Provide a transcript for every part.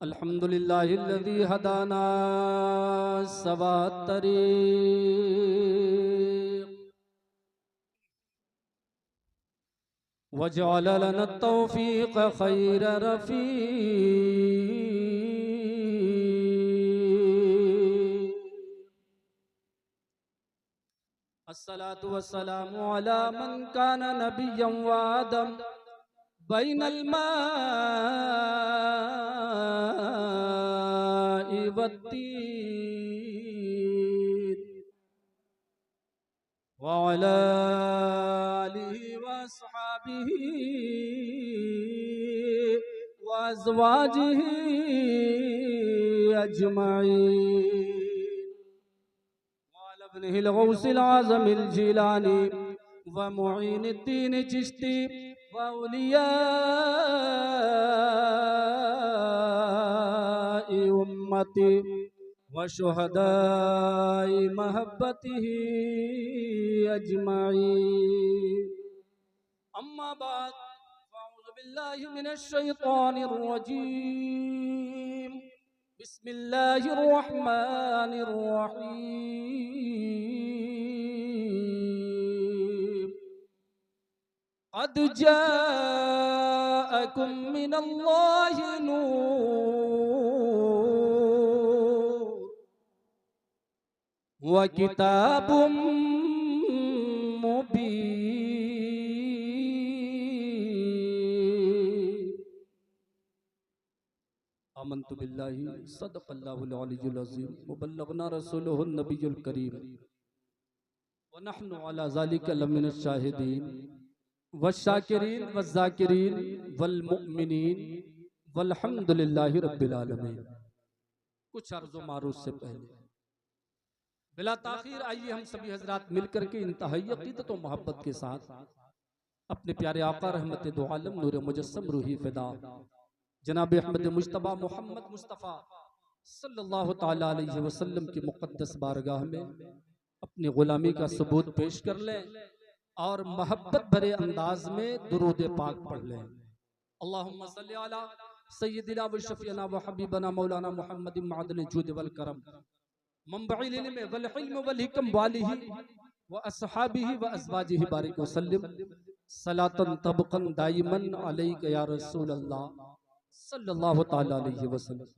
अल्हम्दुलिल्लाहिल्लज़ी हदाना सवात्तरीक़ वजअल लना तौफ़ीक़ खैर रफ़ीक़। अस्सलातु वस्सलामु अला मन कान नबिय्यन व आदम बैनल माइ वत्तीन व अला आलिहि व अस्हाबिहि व अज़वाजिहि अजमईन व अला इब्निहिल गौसिल आज़मिल जिलानी व मुईनुद्दीन चिश्ती व औलियाए उम्मती व शुहदाए महब्बतिही अजमईन। अम्मा बाद फ़अऊज़ु बिल्लाहि मिनश शैतानिर रजीम। बिस्मिल्लाहिर रहमानिर रहीम। क़द जाअकुम मिनल्लाहि नूर व किताबुम मुबीन। आमन्तु बिल्लाहि सदक़ल्लाहुल अलियुल अज़ीम व बल्लगना रसूलुहुन नबियुल करीम व नहनु अला ज़ालिका लमिनश शाहिदीन वश्शाकिरीन वज़्ज़ाकिरीन वल मुअमिनीन वल्हम्दुलिल्लाहि रब्बिल आलमीन। कुछ अर्ज़ व मारूफ़ से पहले बिला ताख़ीर आइए हम सभी हज़रात मिलकर के इंतहाई अक़ीदत व मोहब्बत के साथ अपने प्यारे आका रहमत दो आलम नूर मुजस्सम रूही फ़िदा जनाब अहमद मुज्तबा मोहम्मद मुस्तफ़ा सल्लल्लाहु ताला अलैहि वसल्लम की मुक़द्दस बारगाह में अपनी ग़ुलामी का सबूत पेश कर लें और मोहब्बत भरे अंदाज में दुरूद पाक पढ़ लें। अल्लाहुम्मा सल्ली अला सय्यदिना व शफ़ीना व हबीबना मौलाना मुहम्मदिन मअदनिल जूद वल करम मंबइल इल्म वल हिल्म वल हिकम वालिही व अस्हाबिही व अज़वाजिही बारिक व सल्लिम सलातन तबक़न दाइमन अलैका या रसूल अल्लाह सल्लल्लाहु ताला अलैहि वसल्लम।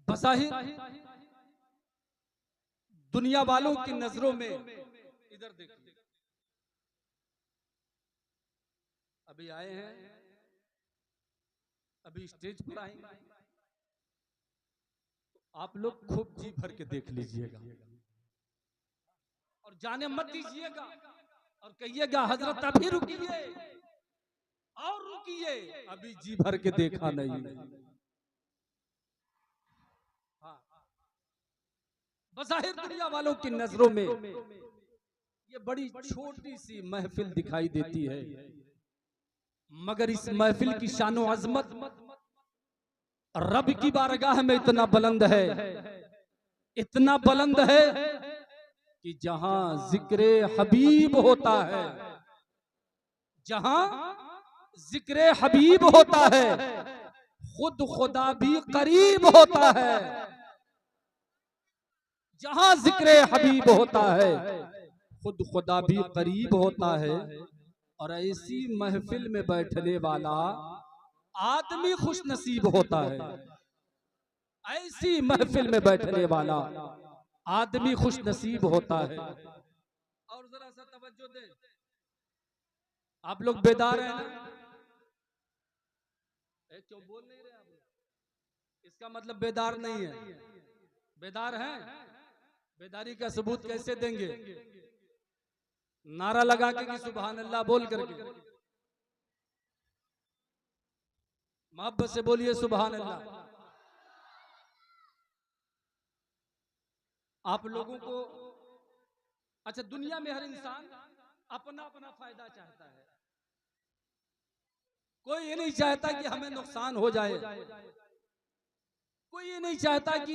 बज़ाहिर दुनिया वालों की नजरों में इधर देखिए, अभी आए हैं, अभी स्टेज पर आएंगे, तो आप लोग खूब जी भर के देख लीजिएगा और जाने मत दीजिएगा और कहिएगा हजरत अभी रुकिए और रुकिए, अभी जी भर के देखा नहीं। हाँ, बज़ाहिर दुनिया वालों की नजरों में ये बड़ी छोटी सी महफिल दिखाई देती है, मगर इस महफिल की शान व अजमत रब की बारगाह में इतना बुलंद है, इतना बुलंद है कि जहां जिक्रे हबीब होता है, जहां जिक्रे हबीब होता है, खुद खुदा भी करीब होता है। जहां जिक्रे हबीब होता है, खुद खुदा भी करीब होता है। और ऐसी महफिल में बैठने वाला आदमी खुश नसीब होता है। ऐसी महफिल में बैठने वाला आदमी खुश नसीब होता है। और जरा सा तवज्जो दें, आप लोग बेदार हैं ना? क्यों बोल नहीं रहे आप लोग? इसका मतलब बेदार नहीं है। बेदार हैं? बेदारी का सबूत कैसे देंगे? नारा लगा के कि सुभान अल्लाह बोल करके, मोहब्बत से बोलिए सुभान अल्लाह। आप लोगों को अच्छा, दुनिया में हर इंसान अपना अपना फायदा चाहता है, कोई ये नहीं चाहता कि हमें नुकसान हो जाए, कोई ये नहीं चाहता कि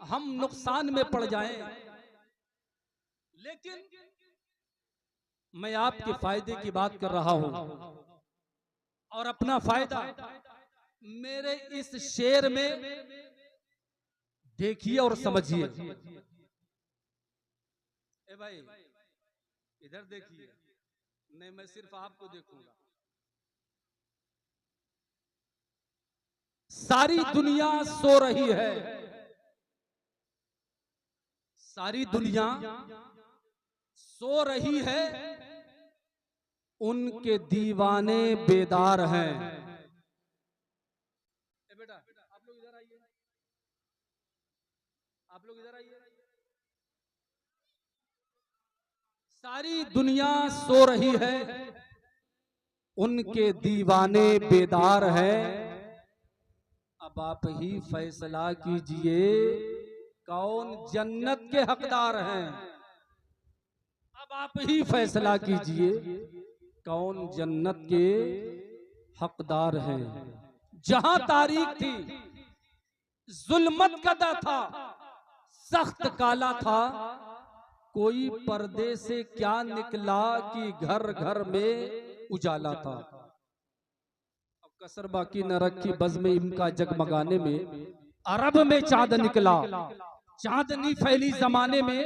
हम नुकसान में पड़ जाएं। लेकिन मैं आपके फायदे की बात कर रहा हूं और अपना फायदा मेरे इस शेर में देखिए और समझिए। ए भाई इधर देखिए, नहीं मैं सिर्फ आपको देखूंगा। सारी दुनिया सो रही है, सारी दुनिया सो रही है, उनके दीवाने बेदार हैं। बेटा आप लोग इधर आइए, आप लोग इधर आइए। सारी दुनिया सो रही है, उनके दीवाने बेदार हैं। अब आप ही फैसला कीजिए कौन जन्नत के हकदार हैं। अब आप ही फैसला कीजिए कौन जन्नत के हकदार हैं। जहां तारीख थी जुल्मत कदा था, सख्त काला था, कोई पर्दे से क्या निकला कि घर घर में उजाला था। अब कसर बाकी न रखी बज़्म इनका जगमगाने में, अरब में चांद निकला, चांदनी फैली जमाने में,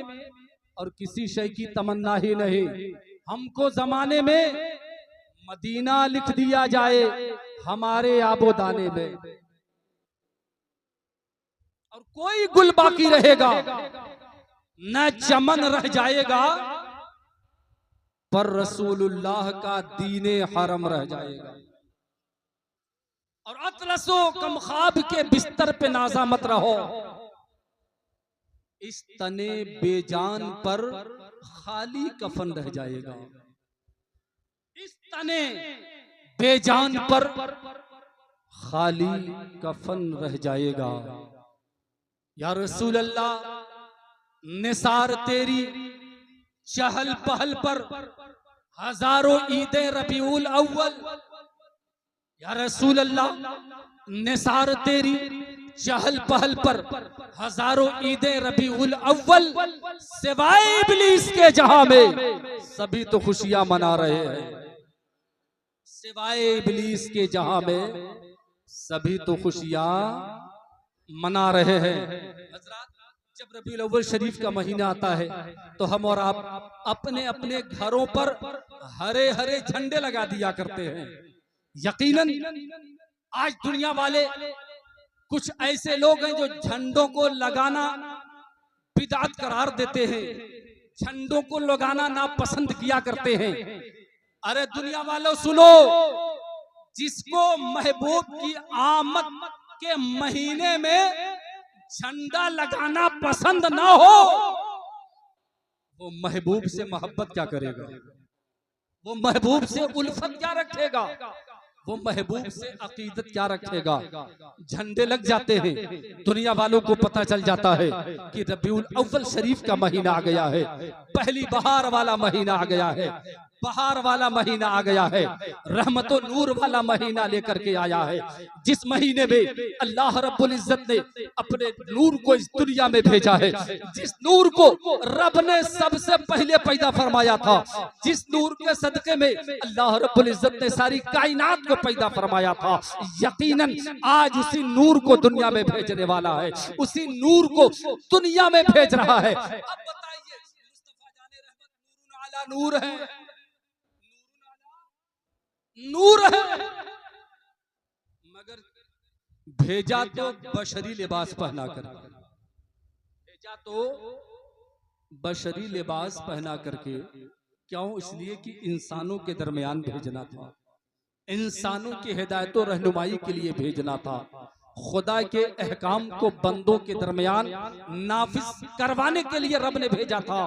और किसी शय की तमन्ना ही नहीं। हमको जमाने में मदीना लिख दिया जाए हमारे आबोदाने में, और कोई गुल बाकी रहेगा न चमन रह जाएगा, पर रसूलुल्लाह का दीने हरम रह जाएगा। और अतलसो कम ख्वाब के बिस्तर पे नाजा मत रहो, इस तने बेजान पर खाली कफन रह जाएगा। इस तने बेजान पर खाली कफन रह जाएगा। या रसूल अल्लाह निसार तेरी चहल पहल पर हजारों ईदे रबीउल अव्वल। या रसूल अल्लाह निसार तेरी चहल पहल पर हजारों ईदे रबीउल अव्वल, सिवाय इब्लीस के जहां में सभी तो खुशियां मना रहे हैं। सिवाय इब्लीस के जहां में सभी तो खुशियां मना रहे हैं। जब रबीउल अव्वल शरीफ का महीना आता है तो हम और आप अपने अपने घरों पर हरे हरे झंडे लगा दिया करते हैं। यकीनन आज दुनिया वाले कुछ ऐसे लोग हैं जो झंडों को लगाना बिदअत करार देते हैं, झंडों को लगाना नापसंद किया करते हैं। अरे दुनिया वालों सुनो, जिसको महबूब की आमद के महीने में झंडा लगाना पसंद ना हो, वो महबूब से मोहब्बत क्या करेगा, वो महबूब से उल्फत क्या रखेगा, वो महबूब से अकीदत क्या रखेगा। झंडे लग जाते हैं, दुनिया वालों को पता चल जाता है कि रबीउल अव्वल शरीफ का महीना आ गया है, पहली बहार वाला महीना आ गया है, बहार वाला महीना आ गया है, रहमत और नूर वाला महीना लेकर के आया है, जिस महीने में अल्लाह रब्बुल इज्जत ने अपने नूर को इस दुनिया में भेजा है, जिस नूर को रब ने सबसे पहले पैदा फरमाया था, जिस नूर के सदके में अल्लाह रब्बुल इज्जत ने सारी कायनात को पैदा फरमाया था। यकीनन आज उसी नूर को दुनिया में भेजने वाला है, उसी नूर को दुनिया में भेज रहा है। अब बताइए, मुस्तफा जाने रहमत नूर है, नूर है, मगर भेजा तो बशरी लिबास पहना कर, भेजा तो बशरी लिबास पहना करके। क्यों? इसलिए कि इंसानों के दरमियान भेजना था, इंसानों की हिदायत और रहनुमाई के लिए भेजना था, खुदा के अहकाम को बंदों के दरमियान नाफिज करवाने के लिए रब ने भेजा था।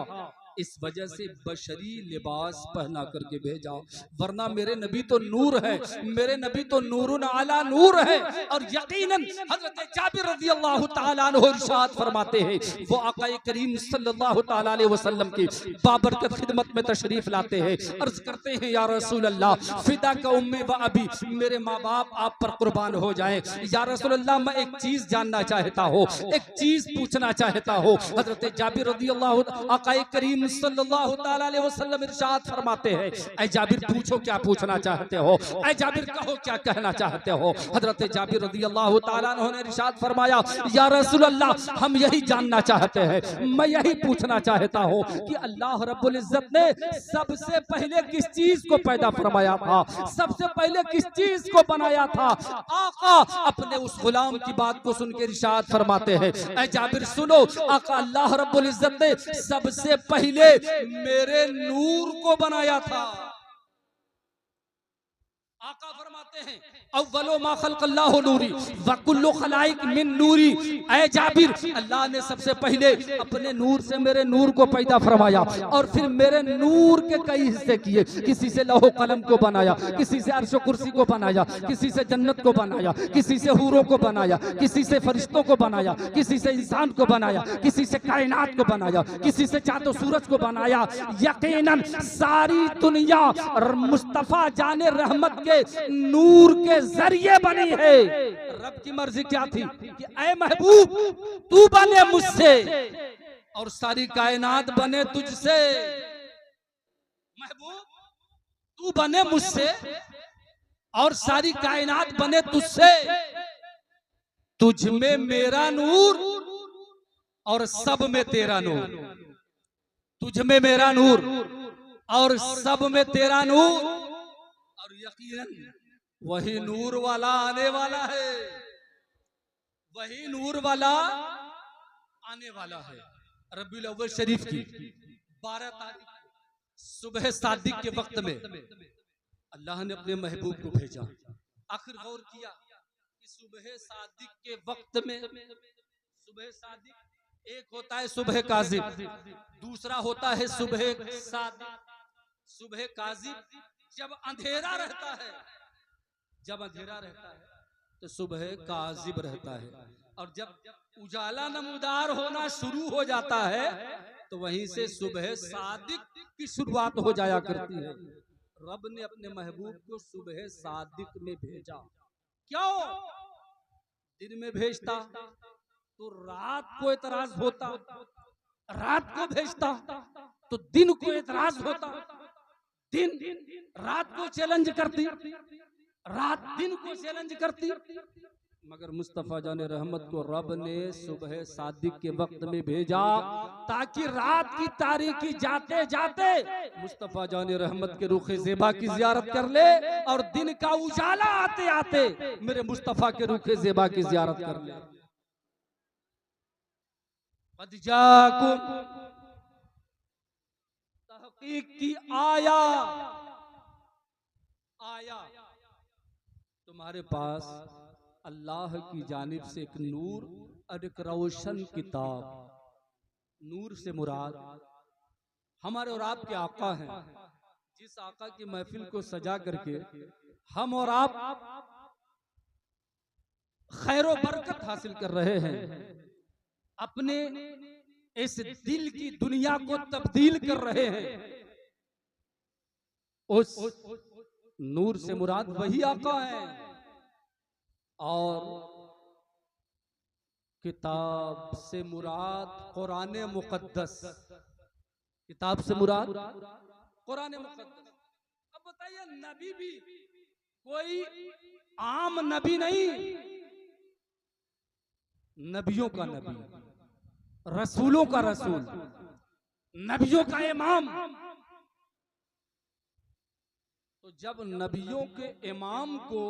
इस वजह से बशरी लिबास पहना करके भेजा, वरना मेरे नबी तो नूर है, मेरे नबी तो नूरुन अला नूर है। और यकीनन हजरत जाबिर रज़ियल्लाहु तआला अन्हु इरशाद फरमाते हैं, वो आका करीम सल्लल्लाहु तआला अलैहि वसल्लम की बाबरकत खिदमत में तशरीफ लाते हैं, अर्ज करते हैं या रसूल अल्लाह फिदा का उम्मी व अबी, मेरे माँ बाप आप पर कुर्बान हो जाएं। या रसूल अल्लाह मैं एक चीज जानना चाहता हूँ, एक चीज पूछना चाहता हूँ। हजरत जाबिर रज़ियल्लाहु आका करीम करीम सल्लल्लाहु ताला अलैहि वसल्लम इरशाद फरमाते हैं, ऐ जाबिर पूछो क्या पूछना चाहते हो, ऐ जाबिर कहो क्या कहना चाहते हो। हजरत जाबिर रदियल्लाहु ताला अन्हु ने इरशाद फरमाया, या रसूल अल्लाह, हम यही जानना चाहते हैं, मैं यही पूछना चाहता हूँ कि अल्लाह रब्बुल इज्जत ने सबसे पहले किस चीज को पैदा फरमाया था, सबसे पहले किस चीज को बनाया था। आका अपने उस गुलाम की बात को सुन के इरशाद फरमाते हैं, ऐ जाबिर सुनो, आका अल्लाह रब्बुल इज्जत ने सबसे पहले मेरे नूर को बनाया था। आका फरमाते हैं, अव्वलो मा खलक़ल्लाहु नूरी व कुल्लु खलाइक मिन नूरी। ऐ जाबिर, अल्लाह ने सबसे पहले अपने नूर से मेरे नूर को पैदा फरमाया और फिर मेरे नूर के कई हिस्से किए। किसी से लौह कलम को बनाया, किसी से अर्श कुर्सी को बनाया, किसी से जन्नत को बनाया, किसी से हूरों को बनाया, किसी से फरिश्तों को बनाया, किसी से इंसान को बनाया, किसी से कायनात को बनाया, किसी से चाँद सूरज को बनाया। यकीनन सारी दुनिया मुस्तफा जाने रहमत के नूर के जरिए बनी है। रब की मर्जी क्या थी कि ऐ महबूब तू बने मुझसे और सारी कायनात बने तुझसे। महबूब तू बने मुझसे और सारी कायनात बने तुझसे। तुझ में मेरा नूर और सब में तेरा नूर। तुझ में मेरा नूर और सब में तेरा नूर। और यकीनन वही नूर वाला आने वाला है, वही नूर वाला आने वाला है। रबीउल अव्वल शरीफ की 12 तारीख सुबह सादिक के वक्त में अल्लाह ने अपने महबूब को भेजा। आखिर गौर किया कि सुबह सादिक के वक्त में, सुबह सादिक एक होता है सुबह काजिब, दूसरा होता है सुबह सादिक। सुबह काजिब जब अंधेरा रहता है, जब अंधेरा रहता है तो सुबह काजिब रहता है, और जब उजाला नमूदार होना शुरू हो जाता है तो वहीं से सुबह सादिक की शुरुआत हो जाया करती है। रब ने अपने महबूब को सुबह सादिक में भेजा। क्यों? दिन में भेजता तो रात को एतराज होता, रात को भेजता तो दिन को एतराज होता, दिन रात को चैलेंज करती, रात दिन को चैलेंज करती। मगर मुस्तफा जाने रहमत को रब ने सुबह सादिक के वक्त में भेजा ताकि रात की तारीकी जाते जाते मुस्तफा जाने रहमत के रुखे ज़ेबा की ज़ियारत कर ले और दिन का उजाला आते आते मेरे मुस्तफा के रुखे ज़ेबा की ज़ियारत कर ले। क़द जाकुम की आया तुम्हारे पास अल्लाह की जानिब से एक नूर और एक रोशन किताब। नूर से मुराद हमारे और आपके आका हैं, जिस आका की महफिल को सजा करके हम और आप खैरो बरकत हासिल कर रहे हैं। अपने इस दिल की दुनिया को तब्दील कर रहे हैं। उस नूर से मुराद वही आका है। और किताब से मुराद कुरान मुकद्दस। किताब से मुराद कुरान मुकद्दस। अब बताइए, नबी भी कोई आम नबी नहीं, नबियों का नबी, रसूलों का रसूल, नबियों का इमाम। तो जब नबियों के इमाम को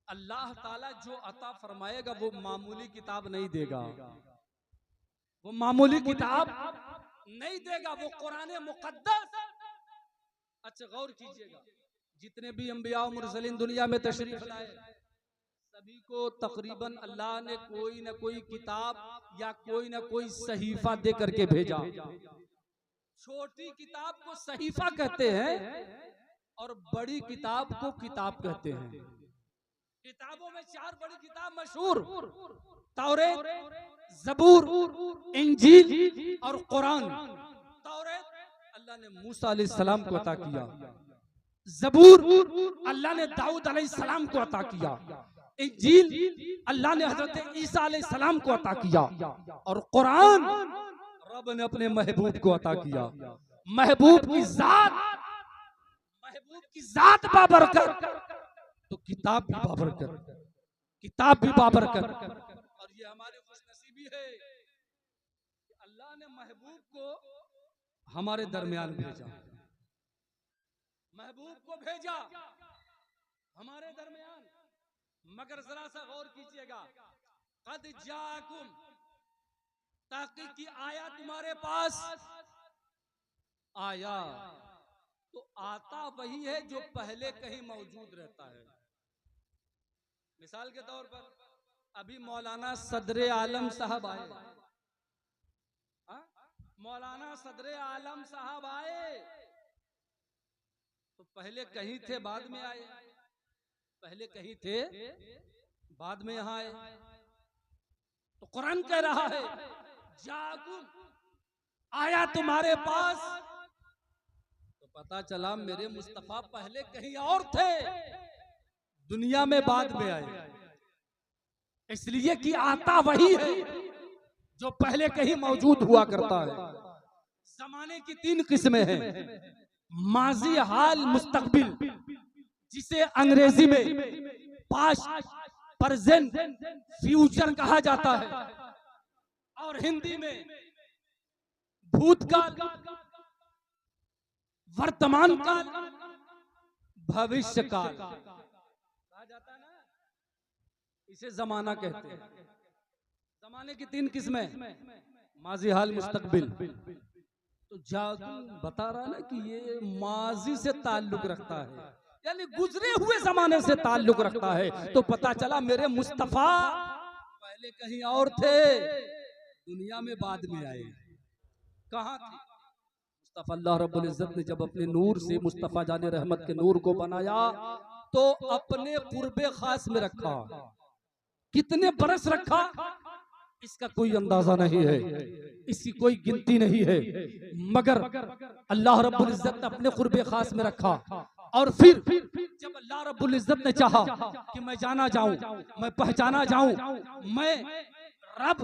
अल्लाह ताला जो अता फरमाएगा वो मामूली किताब नहीं देगा, वो मामूली किताब नहीं देगा, वो कुरान मुकद्दस। अच्छा गौर कीजिएगा, जितने भी अंबिया और मुरसलीन दुनिया में तशरीफ लाए सभी को तकरीबन अल्लाह ने कोई न कोई किताब या कोई न कोई सहीफा दे करके भेजा। छोटी किताब को सहीफा कहते हैं और बड़ी किताब को किताब कहते हैं। किताबों में 4 बड़ी किताब मशहूर, तौरेत, ज़बूर, इंजील और कुरान। तौरेत अल्लाह ने मूसा अलैहिस्सलाम को अता किया, ज़बूर अल्लाह ने दाऊद अलैहिस्सलाम को अता किया, इंजील अल्लाह ने हजरत ईसा अलैहिस्सलाम को अता किया, और कुरान रब ने अपने महबूब को अता किया। महबूब की जात बाबरकत, तो किताब भी बाबरकत, किताब भी बाबरकत। और ये हमारी खुशनसीबी है कि अल्लाह ने महबूब को हमारे दरमियान भेजा, महबूब को भेजा हमारे दरमियान। मगर जरा सा गौर कीजिएगा, कद जाकुम, ताकि की आया तुम्हारे पास, आया तो आता वही है जो पहले कहीं मौजूद रहता है। मिसाल के तौर पर अभी मौलाना सदरे आलम साहब आए, मौलाना सदरे आलम साहब आए तो पहले कहीं थे बाद में आए, पहले कहीं थे बाद में यहां आए। तो कुरान कह रहा है जाकुम, आया तुम्हारे पास, तो पता चला मेरे मुस्तफा पहले कहीं और थे, दुनिया में बाद में आए। इसलिए कि आता वही है जो पहले कहीं मौजूद हुआ करता है। जमाने की 3 किस्में हैं, माजी, हाल, मुस्तकबिल, जिसे अंग्रेजी में पास्ट, प्रेजेंट, फ्यूचर कहा जाता है, और हिंदी में भूतकाल, वर्तमान काल, भविष्य काल कहा जाता है ना, इसे जमाना कहते हैं। जमाने की 3 किस्में, माजी, हाल, मुस्तकबिल। तो जादू बता रहा ना कि ये माजी से ताल्लुक रखता है, यानी गुजरे हुए जमाने से ताल्लुक रखता है। तो पता चला मेरे मुस्तफा पहले कहीं और थे, दुनिया में बाद में आए। कहां थे मुस्तफा? अल्लाह रब्बुल इज्जत ने जब अपने नूर से मुस्तफा जाने रहमत के नूर को बनाया तो अपने कुर्बे खास में रखा। कितने बरस रखा इसका कोई अंदाजा नहीं है, इसकी कोई गिनती नहीं है, मगर अल्लाह रब्बुल इज्जत ने अपने कुर्बे खास में रखा। और फिर जब अल्लाह रब्बुल इज्जत ने चाहा कि मैं जाना जाऊं, मैं पहचाना जाऊं, मैं रब,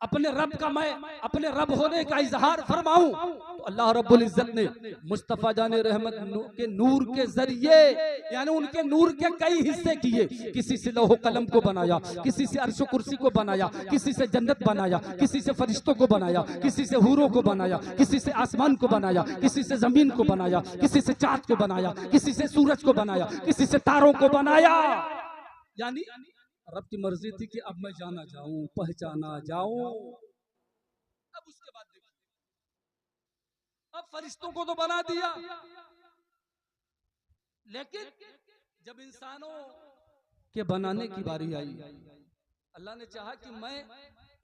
अपने रब का, मैं अपने रब होने का इजहार फरमाऊं, तो अल्लाह रब्बुल इज्जत ने मुस्तफा जाने रहमत के नूर के जरिए, यानी उनके नूर के कई हिस्से किए। किसी से लौह कलम को बनाया, किसी से अर्श कुर्सी को बनाया, किसी से जन्नत बनाया, किसी से फरिश्तों को बनाया, किसी से हूरों को बनाया, किसी से आसमान को बनाया, किसी से जमीन को बनाया, किसी से चांद को बनाया, किसी से सूरज को बनाया, किसी से तारों को बनाया। यानी रब की मर्जी थी कि अब मैं जाना जाऊं, पहचाना जाऊं। अब उसके बाद देखो, अब फरिश्तों को तो बना दिया, लेकिन जब इंसानों के बनाने की बारी आई, अल्लाह ने चाहा कि मैं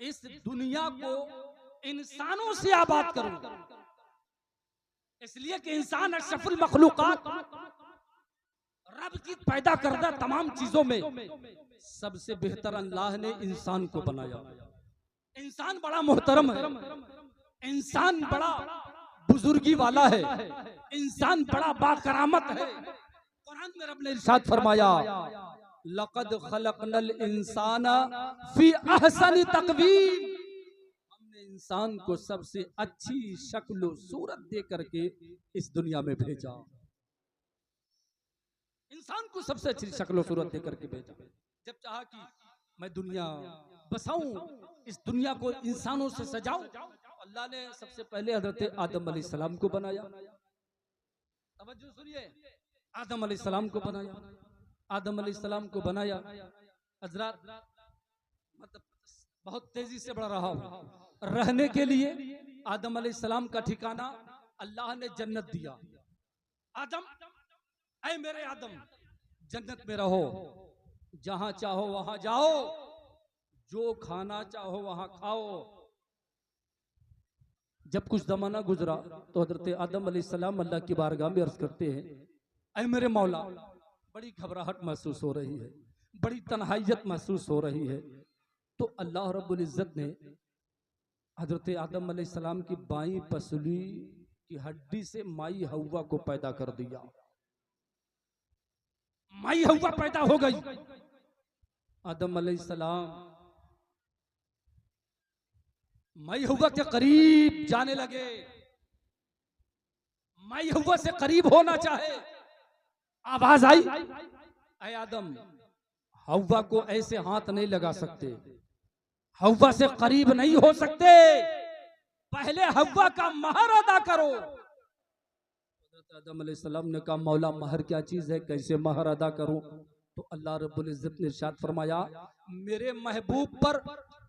इस दुनिया को इंसानों से आबाद करूं, इसलिए कि इंसान अशरफुल मखलूकात, रब की पैदा करदा तमाम चीजों में सबसे बेहतर अल्लाह ने इंसान को बनाया। इंसान बड़ा मोहतरम है, इंसान बड़ा बुजुर्गी वाला है, इंसान बड़ा बाकरामत है। कुरान में रब ने इरशाद फरमाया लक़द खलक़नल इंसाना फी अहसनि तक़वीम, हमने इंसान को सबसे अच्छी शक्ल सूरत दे करके इस दुनिया में भेजा। इंसान को सबसे अच्छी शक्ल सूरत दे करके भेजा। जब चाहा कि मैं दुनिया बसाऊं, इस दुनिया को इंसानों से सजाऊं, अल्लाह ने सबसे पहले हजरत आदम अलैहिस्सलाम को बनाया। तवज्जो सुनिए, आदम अलैहिस्सलाम को बनाया, आदम अलैहिस्सलाम को बनाया। हजरत मतलब बहुत तेजी से बढ़ रहा हूं। रहने के लिए आदम अलैहिस्सलाम का ठिकाना अल्लाह ने जन्नत दिया। आदम, ऐ मेरे आदम, जन्नत में रहो, जहां चाहो वहां जाओ, जो खाना चाहो वहां खाओ। जब कुछ जमाना गुजरा तो हजरत आदम अलैहिस्सलाम अल्लाह की बारगाह में अर्ज करते हैं, ऐ मेरे मौला, बड़ी घबराहट महसूस हो रही है, बड़ी तन्हाइयत महसूस हो रही है। तो अल्लाह रब्बुल इज्जत ने हजरत आदम अलैहिस्सलाम की बाईं पसली की हड्डी से माई हव्वा को पैदा कर दिया। माई हव्वा पैदा हो गई। आदम अलैहिस्सलाम मैं हव्वा के करीब जाने लगे, मैं हव्वा से करीब होना चाहे। आवाज आई, ऐ आदम, हव्वा को ऐसे हाथ नहीं लगा सकते, हव्वा से करीब नहीं हो सकते, पहले हव्वा का महर अदा करो। आदम अलैहिस्सलाम ने कहा, मौला महर क्या चीज है, कैसे महर अदा करूं? तो अल्लाह रब्बुल इज्जत ने इरशाद फरमाया, मेरे महबूब पर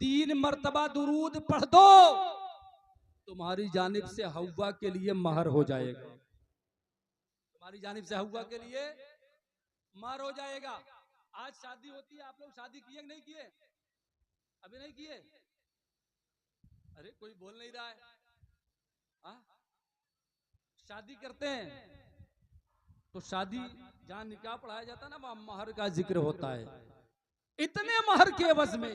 3 मर्तबा दुरूद पढ़ दो, तुम्हारी जानिब से हव्वा के लिए महर हो जाएगा, तुम्हारी जानिब से हव्वा के लिए महर हो जाएगा। आज शादी होती है, आप लोग शादी किए नहीं किए? अभी नहीं किए? अरे कोई बोल नहीं रहा है। हाँ, शादी करते हैं तो शादी जहां निकाह पढ़ाया जाता है ना, वहां महर का जिक्र होता है। इतने महर के एवज में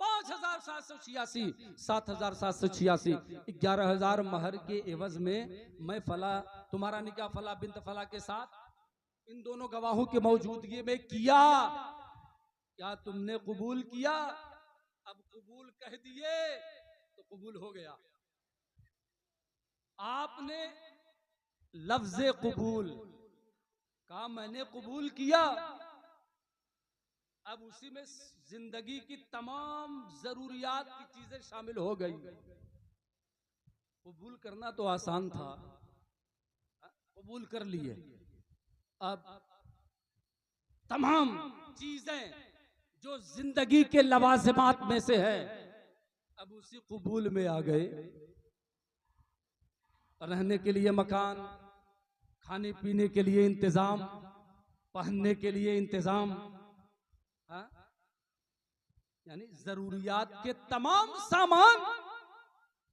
5,786, 7,786, 11,000 महर के एवज में मैं फला, तुम्हारा निकाह फला बिन्त फला के साथ इन दोनों गवाहों की मौजूदगी में किया, क्या तुमने कबूल किया? अब कबूल कह दिए तो कबूल हो गया। आपने लफ्ज़े कबूल कहा, मैंने कबूल किया, अब उसी में जिंदगी की तमाम जरूरियात की चीजें शामिल हो गई। कबूल करना तो आसान था, कबूल कर लिए, अब तमाम चीजें जो जिंदगी के लवाज़िमात में से है, अब उसी कबूल में आ गए। रहने के लिए मकान, खाने पीने के लिए इंतजाम, पहनने के लिए इंतजाम, यानी जरूरियात के तमाम सामान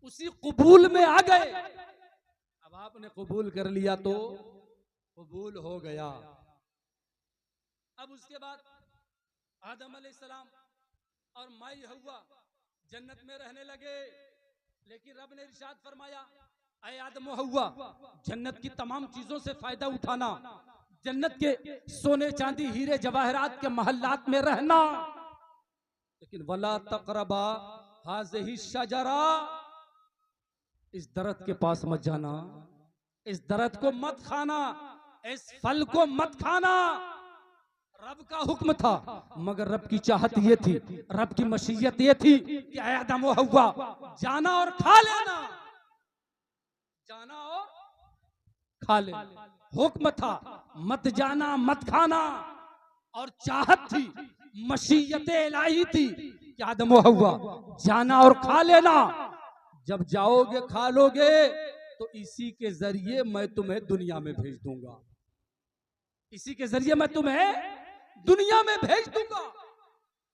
उसी कबूल में आ गए। अब आपने कबूल कर लिया तो कबूल हो गया। अब उसके बाद आदम अलैहिस्सलाम और माई हव्वा जन्नत में रहने लगे, लेकिन रब ने इरशाद फरमाया, ऐ आदम व हव्वा, जन्नत की तमाम चीजों से फायदा उठाना, जन्नत के सोने चांदी हीरे जवाहरात के महल्लात में रहना, लेकिन वला तक़रबा हाज़िही शजरा, इस दरख्त के पास मत जाना, इस दरख्त को मत खाना, इस फल को मत खाना। रब का हुक्म था, मगर रब की चाहत ये थी, रब की मशीयत ये थी कि ऐ आदम व हव्वा, जाना और खा लेना, जाना और खा लेना। हुक्म था, मत जाना मत खाना, और चाहत थी, मशीयत इलाही थी कि आदम व हव्वा जाना और खा लेना। जब जाओगे खा लोगे तो इसी के जरिए मैं तुम्हें दुनिया में भेज दूंगा, इसी के जरिए मैं तुम्हें दुनिया में भेज दूंगा।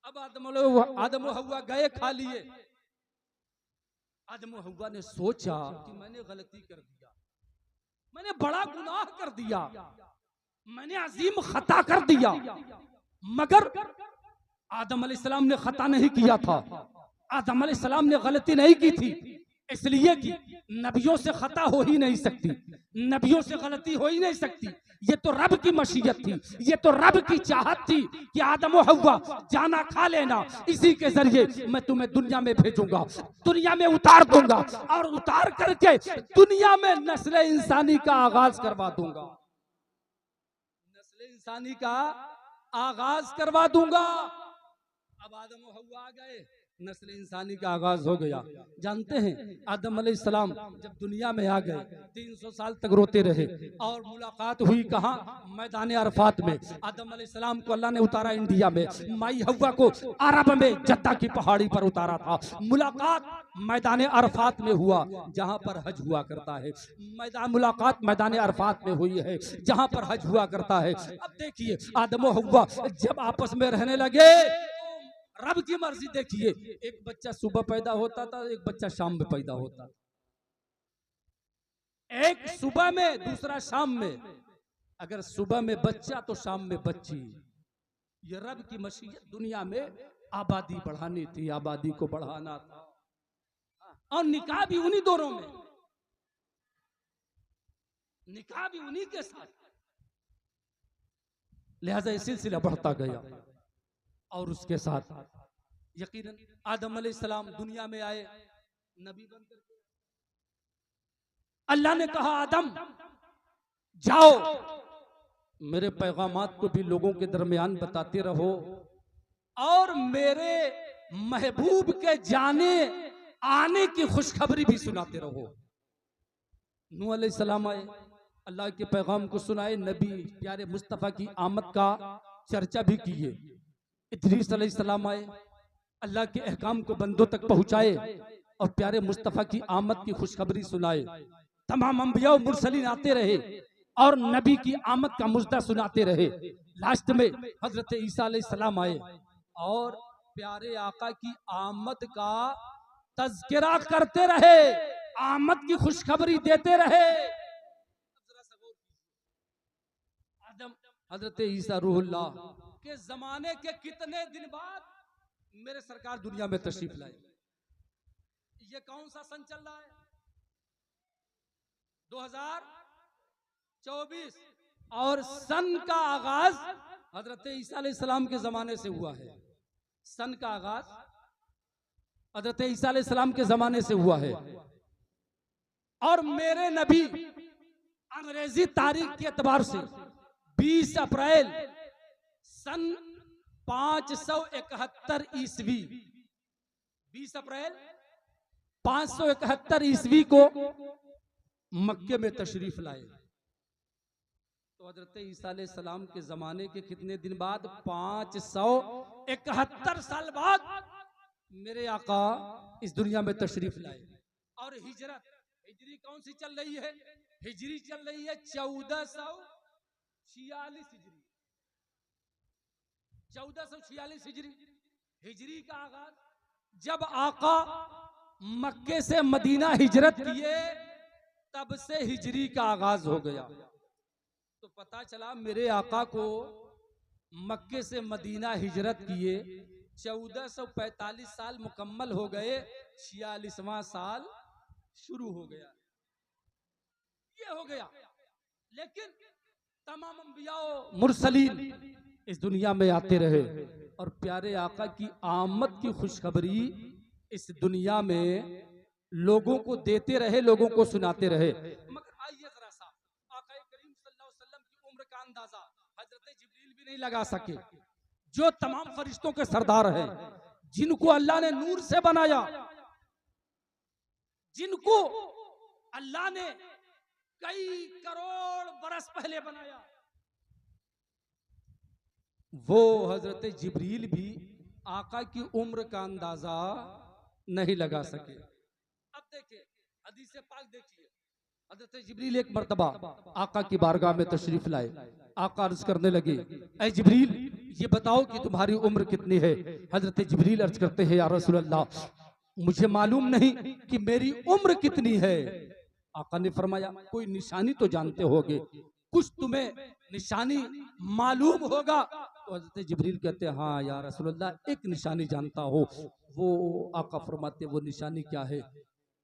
अब आदम व हव्वा गए, खा लिए। आदम व हव्वा ने सोचा कि मैंने गलती कर दिया, मैंने बड़ा गुनाह कर दिया, मैंने अजीम खता कर दिया। मगर आदम अलैहिस्सलाम ने खता नहीं किया था, आदम अलैहिस्सलाम ने गलती नहीं की थी, इसलिए कि नबियों से खता हो ही नहीं सकती, नबियों से गलती हो ही नहीं सकती। ये तो रब की मशीयत थी, ये तो रब की चाहत थी कि आदम व हव्वा जाना खा लेना, इसी के जरिए मैं तुम्हें दुनिया में भेजूंगा, दुनिया में उतार दूंगा, और उतार करके दुनिया में नस्ल इंसानी का आगाज करवा दूंगा, नस्ल इंसानी का आगाज करवा दूंगा। अब आदम व हव्वा आ गए, नस्ल इंसानी का आगाज हो गया। जानते हैं आदम अलैहिस्सलाम जब दुनिया में आ गए 300 साल तक रोते रहे, और मुलाकात हुई कहाँ? मैदान अरफात में। आदम अलैहिस्सलाम को अल्लाह ने उतारा इंडिया में, माई हव्वा को अरब में जद्दा की पहाड़ी पर उतारा था। मुलाकात मैदान अरफात में हुआ, जहां पर हज हुआ करता है। मुलाकात मैदान अरफात में हुई है, जहां पर हज हुआ करता है। अब देखिए आदम व हव्वा जब आपस में रहने लगे, रब की मर्जी देखिए, एक बच्चा सुबह पैदा होता था, एक बच्चा शाम में पैदा होता था, एक सुबह में दूसरा शाम में। अगर सुबह में बच्चा तो शाम में बच्ची। ये रब की मशीयत दुनिया में आबादी बढ़ानी थी, आबादी को बढ़ाना था, और निकाह भी उन्हीं दोनों में, निकाह भी उन्हीं के साथ। लिहाजा ये सिलसिला बढ़ता गया, और उसके साथ यकीनन आदम अलैहिस्सलाम दुनिया में आए, नबी बनकर के। अल्लाह ने कहा आदम जाओ मेरे पैगामात को भी लोगों के दरमियान बताते रहो और मेरे महबूब के जाने आने की खुशखबरी भी सुनाते रहो। नूह अलैहिस्सलाम आए, अल्लाह के पैगाम को सुनाए, नबी प्यारे मुस्तफ़ा की आमद का चर्चा भी किए। इदरीस अलैहिस्सलाम आए, अल्लाह के अहकाम को बंदों तक पहुंचाए और प्यारे मुस्तफ़ा की आमद की खुशखबरी सुनाए। तमाम अंबिया और मुरसलीन आते रहे और नबी की आमद का मुजदा सुनाते रहे। लास्ट में हजरत ईसा अलैहिस्सलाम आए और प्यारे आका की आमद का तज़किरा करते रहे, आमद की खुशखबरी देते रहे। आदम हजरत ईसा रूहुल्लाह के जमाने के कितने दिन बाद मेरे सरकार दुनिया में तशरीफ लाए। ये कौन सा सन चल रहा है? 2024 और सन का आगाज हजरत ईसा अलैहिस्सलाम के जमाने से हुआ है। सन का आगाज हजरत ईसा अलैहिस्सलाम के जमाने से हुआ है और मेरे नबी अंग्रेजी तारीख के एतबार से 20 अप्रैल सन 571 ईस्वी, 20 अप्रैल 571 ईस्वी को मक्के में तशरीफ लाए। तो हजरत ईसा अलैहिस्सलाम के जमाने के कितने दिन बाद? 571 साल बाद मेरे आका इस दुनिया में तशरीफ लाए। और हिजरी कौन सी चल रही है? हिजरी चल रही है 1446 हिजरी। 1446 हिजरी हिजरी का आगाज जब आका मक्के से मदीना हिजरत किए तब से हिजरी का आगाज हो गया। तो पता चला मेरे आका को मक्के से मदीना हिजरत किए 1445 साल मुकम्मल हो गए, 46वां साल शुरू हो गया। ये हो गया। लेकिन तमाम अंबिया मुरसलीन इस दुनिया में आते रहे और प्यारे आका की आमद की खुशखबरी इस दुनिया में लोगों को देते रहे, लोगों को सुनाते रहे। मगर आइए जरा सा, आका करीम सल्लल्लाहु अलैहि वसल्लम की उम्र का अंदाजा हजरत जिब्रील भी नहीं लगा सके, जो तमाम फरिश्तों के सरदार हैं, जिनको अल्लाह ने नूर से बनाया, जिनको अल्लाह ने कई करोड़ बरस पहले बनाया, वो हजरत जिब्रील भी आका की उम्र का अंदाजा नहीं लगा सके। अब देखिए हदीस पाक देखिए, हजरत जिब्रील एक मर्तबा आका की बारगाह में तशरीफ लाए। आका अर्ज करने लगे, ऐ जिब्रील ये बताओ कि तुम्हारी उम्र कितनी है? हजरत जिब्रील अर्ज करते हैं, या रसूल अल्लाह मुझे मालूम नहीं कि मेरी उम्र कितनी है। आका ने फरमाया, कोई निशानी तो जानते होगे, कुछ तुम्हें निशानी मालूम होगा। तो हजरत जिब्रील कहते हैं, हाँ या रसूल अल्लाह एक निशानी जानता हो। वो आका फरमाते, वो निशानी क्या है?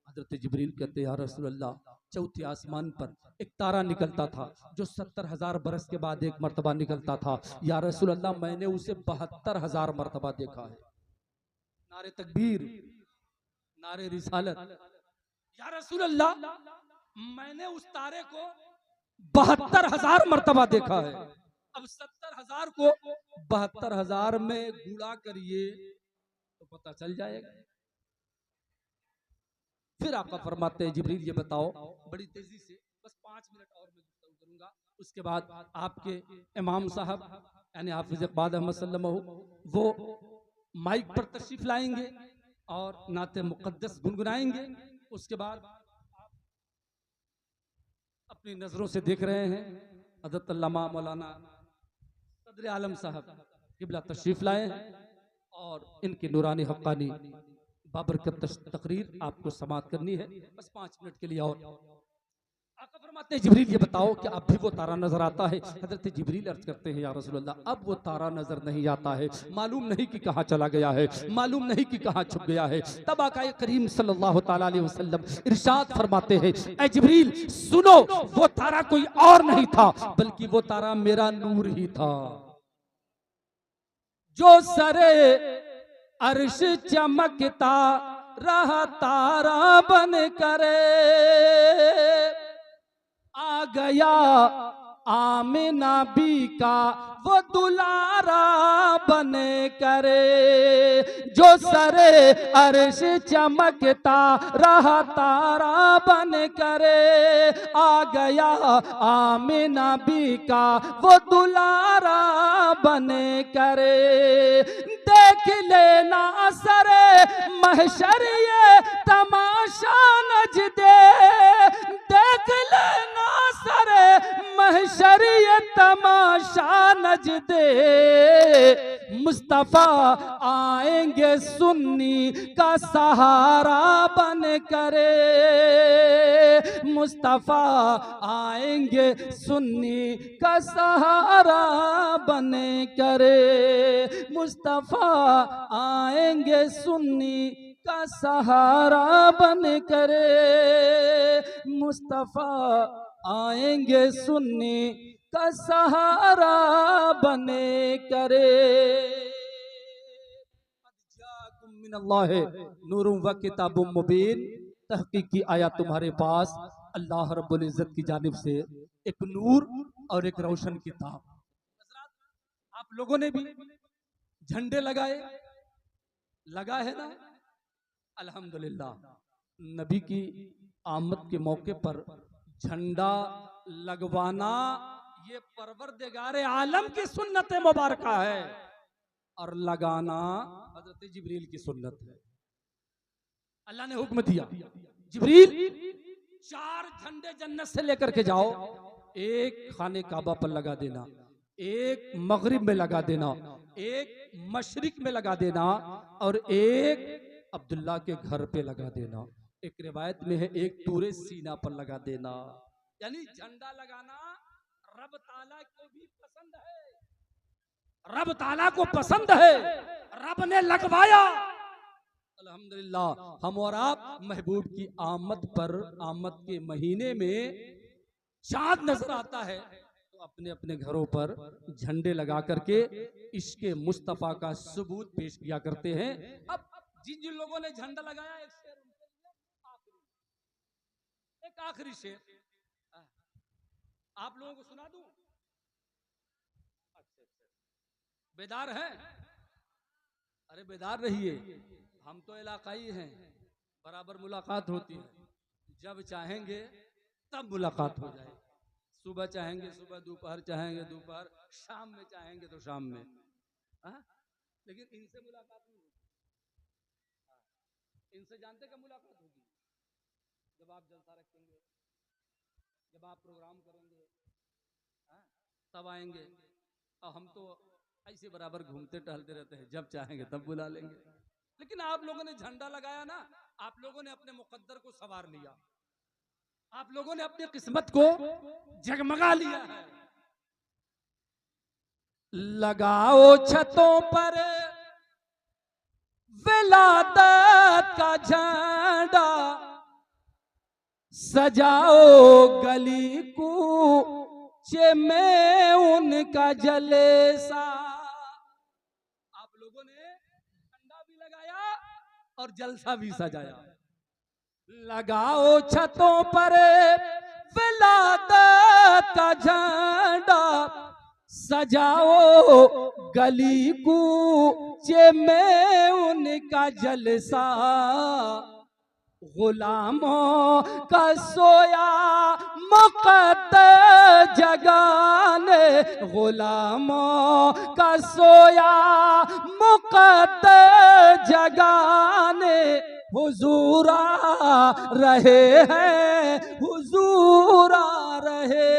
हजरत जिब्रील कहते हैं, या रसूल अल्लाह चौथे आसमान पर एक तारा निकलता था जो 70,000 बरस के बाद एक मर्तबा निकलता था। या रसूल अल्लाह मैंने उसे 72,000 मर्तबा देखा है। नारे तकबीर, नारे रिसालत। या रसूल अल्लाह मैंने उस तारे को 72,000 मर्तबा देखा है। अब 70,000 को 72,000 में गुणा करिए तो पता चल जाएगा। फिर आका फरमाते हैं, जिब्रील ये बताओ, बड़ी तेजी से बस 5 मिनट और मैं गुफ्तगू करूंगा, उसके बाद आपके इमाम साहब यानी हाफिज इक़बाल अहमद सल्लल्लाहु वो माइक पर तशरीफ लाएंगे और नाते मुक़द्दस गुनगुनाएंगे। उसके बाद अपनी नजरों से देख रहे हैं हज़रत अल्लामा मौलाना सदर आलम साहब किबला तशरीफ लाए और इनकी नूरानी हक़ानी बाबरकत तकरीर आपको समाअत करनी है। बस 5 मिनट के लिए। और आका फरमाते हैं, जिब्रील ये बताओ कि अब भी वो तारा नजर आता है? हजरत जिब्रील अर्ज करते हैं, या रसूल अल्लाह अब वो तारा नजर नहीं आता है, मालूम नहीं कि कहाँ चला गया है, मालूम नहीं कि कहाँ छुप गया है। तब आका करीम सल्लल्लाहु ताला अलैहि वसल्लम इरशाद फरमाते हैं, ऐ जिब्रील सुनो, वो तारा कोई और नहीं था बल्कि वो तारा मेरा नूर ही था, जो सरे अर्श चमकता रहा तारा बन करे, आ गया आमिना बी का वो दुलारा बने करे, जो सरे अर्श चमकता रहा तारा बन करे, आ गया आमिना बी का वो दुलारा बने करे। देख लेना सरे महशर ये तमाशा नज दे, देख लेना सरे महशर ये तमाशा नज दे, मुस्तफा आएंगे सुन्नी का सहारा बन करे, मुस्तफा आएंगे सुन्नी का सहारा बने करे, मुस्तफा आएंगे सुन्नी का सहारा बन करे, मुस्तफा आएंगे सुन्नी का सहारा बने करे। नूरुम व किताबुम मुबीन, तहकीकी आया तुम्हारे पास अल्लाह रब्बुल इज्जत की जानिब से एक नूर और एक रोशन किताब। आप लोगों ने भी झंडे लगाए, लगा है ना? अल्हम्दुलिल्लाह, नबी की आमद के मौके पर झंडा लगवाना ये परवरदिगार आलम की सुन्नत मुबारक है, और लगाना हजरत जिब्रील की सुन्नत है। अल्लाह ने हुक्म दिया, जिब्रील 4 झंडे जन्नत से लेकर के जाओ, एक खाने काबा पर लगा देना, एक मगरिब में लगा देना, एक मशरिक में लगा देना, और एक अब्दुल्ला के घर पे लगा देना। एक रिवायत में है एक तूरे सीना पर लगा देना। यानी झंडा लगाना रब ताला को भी पसंद है, रब ताला को पसंद है, रब ने लगवाया। अल्हम्दुलिल्लाह, हम और आप महबूब की आमद पर, आमद के महीने में चांद नजर आता है तो अपने अपने घरों पर झंडे लगा करके इश्के मुस्तफा का सबूत पेश किया करते हैं। अब जिन जिन लोगों ने झंडा लगाया, एक शेर एक आखिरी शेर आप लोगों को सुना दूं। अच्छा, बेदार हैं? अरे बेदार रहिए, हम तो इलाकाई हैं, बराबर मुलाकात होती है, जब चाहेंगे तब मुलाकात हो जाए। सुबह चाहेंगे सुबह, दोपहर चाहेंगे दोपहर, शाम में चाहेंगे तो शाम में। लेकिन इनसे मुलाकात नहीं होगी। इनसे जानते कब मुलाकात होगी? जब आप जलसा रखेंगे, जब आप प्रोग्राम करेंगे, तब आएंगे। और हम तो ऐसे बराबर घूमते टहलते रहते हैं, जब चाहेंगे तब बुला लेंगे। लेकिन आप लोगों ने झंडा लगाया ना, आप लोगों ने अपने मुकद्दर को सवार लिया, आप लोगों ने अपनी किस्मत को जगमगा लिया है। लगाओ छतों पर विलादत का झंडा, सजाओ गली कूचे में उनका जलसा। आप लोगों ने झंडा भी लगाया और जलसा भी सजाया। लगाओ छतों पर विलादत का झंडा, सजाओ गली कूचे में उनका जलसा। गुलामों का सोया मुक़द्दर जगाने, गुलामों का सोया मुक़द्दर जगाने, हुजूर आ रहे हैं, हुजूर आ रहे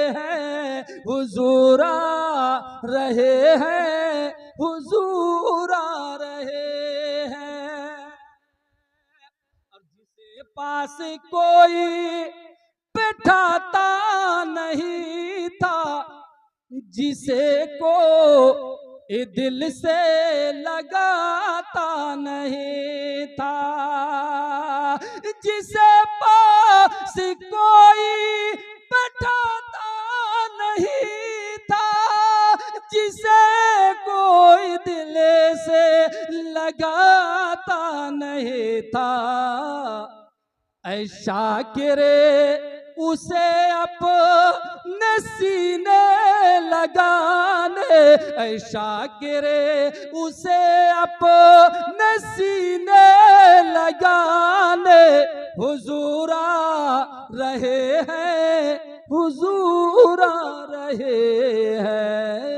हैं, हुजूर आ रहे हैं, हुजूर आ रहे हैं। और जिसे पास कोई बिठाता नहीं था, जिसे को ये दिल से लगाता नहीं था, जिसे पास कोई बैठाता नहीं था, जिसे कोई दिल से लगाता पता नहीं था। ऐ शाकिरे उसे अपने सीने लगाने, ऐ शाकिरे उसे अपने सीने लगाने हुजूर आ रहे हैं, हुजूर आ रहे हैं।